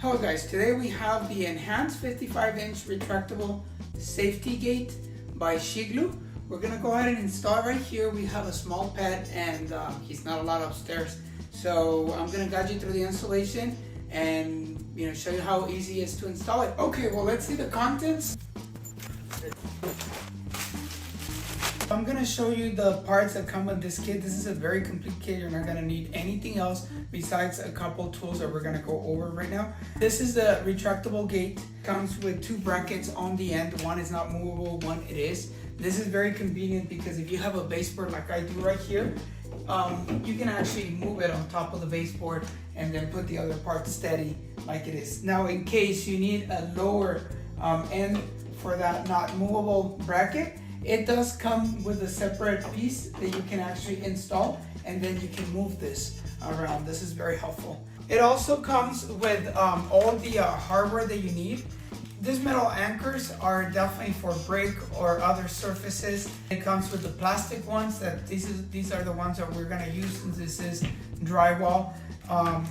Hello guys, today we have the enhanced 55-inch retractable safety gate by Cheeglu. We're gonna go ahead and install it right here. We have a small pet and he's not allowed upstairs. So I'm gonna guide you through the installation and show you how easy it is to install it. Okay, well let's see the contents. I'm gonna show you the parts that come with this kit. This is a very complete kit. You're not gonna need anything else besides a couple tools that we're gonna go over right now. This is the retractable gate. Comes with two brackets on the end. One is not movable, one it is. This is very convenient because if you have a baseboard like I do right here, you can actually move it on top of the baseboard and then put the other part steady like it is. Now, in case you need a lower end for that not movable bracket, it does come with a separate piece that you can actually install, and then you can move this around. This is very helpful. It also comes with all the hardware that you need. These metal anchors are definitely for brick or other surfaces. It comes with the plastic ones. These are the ones that we're gonna use since this is drywall.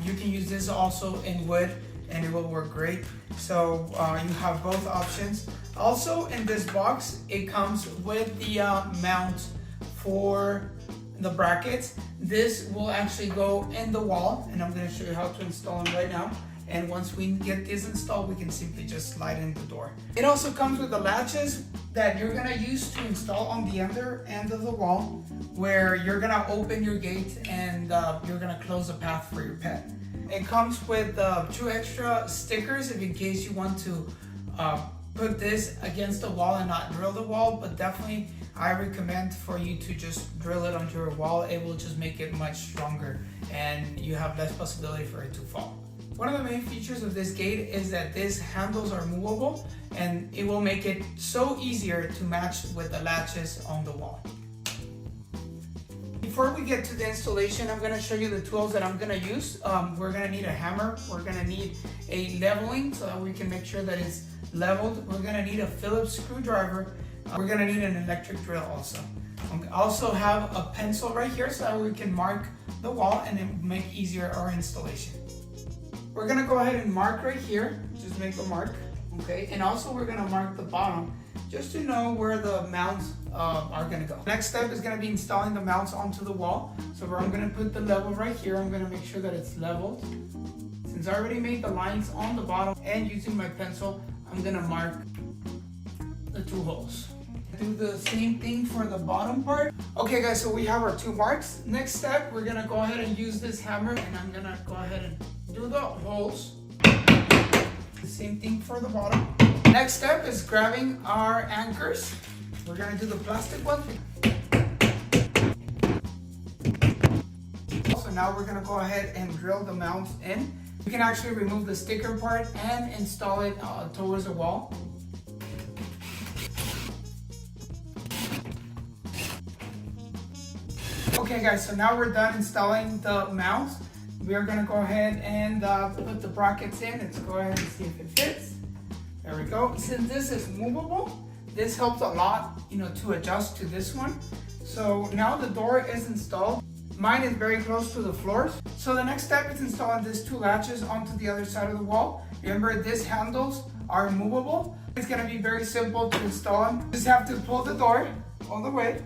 You can use this also in wood and it will work great. So you have both options. Also in this box, it comes with the mount for the brackets. This will actually go in the wall, and I'm going to show you how to install them right now. And once we get this installed, we can simply just slide in the door. It also comes with the latches that you're going to use to install on the other end of the wall, where you're going to open your gate and you're going to close the path for your pet. It comes with 2 extra stickers if in case you want to put this against the wall and not drill the wall, but definitely I recommend for you to just drill it onto your wall. It will just make it much stronger and you have less possibility for it to fall. One of the main features of this gate is that these handles are movable and it will make it so easier to match with the latches on the wall. Before we get to the installation, I'm going to show you the tools that I'm going to use. We're going to need a hammer. We're going to need a leveling so that we can make sure that it's leveled. We're going to need a Phillips screwdriver. We're going to need an electric drill also. We also have a pencil right here so that we can mark the wall and it will make easier our installation. We're going to go ahead and mark right here. Just make a mark. Okay, and also we're going to mark the bottom just to know where the mounts are going to go. Next step is going to be installing the mounts onto the wall. So I'm going to put the level right here. I'm going to make sure that it's leveled. Since I already made the lines on the bottom and using my pencil, I'm going to mark the 2 holes. Do the same thing for the bottom part. Okay guys, so we have our 2 marks. Next step, we're going to go ahead and use this hammer and I'm going to go ahead and do the holes. The same thing for the bottom. Next step is grabbing our anchors. We're going to do the plastic one. So now we're going to go ahead and drill the mounts in. You can actually remove the sticker part and install it towards the wall. Okay guys, so now we're done installing the mounts. We are going to go ahead and put the brackets in. Let's go ahead and see if it fits. There we go. Since this is movable, this helps a lot, to adjust to this one. So now the door is installed. Mine is very close to the floors. So the next step is installing these 2 latches onto the other side of the wall. Remember, these handles are movable. It's going to be very simple to install them. Just have to pull the door all the way.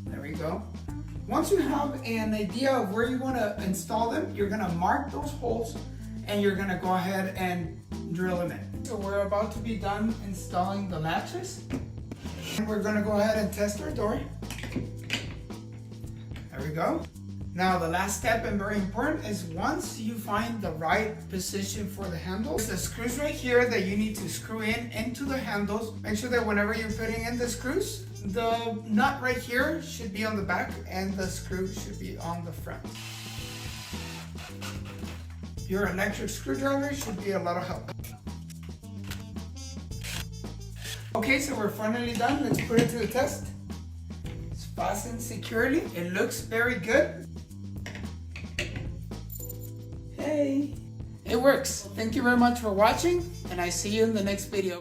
There we go. Once you have an idea of where you want to install them, you're going to mark those holes and you're going to go ahead and drill them in. So we're about to be done installing the latches. And we're going to go ahead and test our door. There we go. Now the last step, and very important, is once you find the right position for the handles, the screws right here that you need to screw into the handles. Make sure that whenever you're putting in the screws, the nut right here should be on the back and the screw should be on the front. Your electric screwdriver should be a lot of help. Okay, so we're finally done. Let's put it to the test. It's fastened securely. It looks very good. Hey, it works. Thank you very much for watching, and I see you in the next video.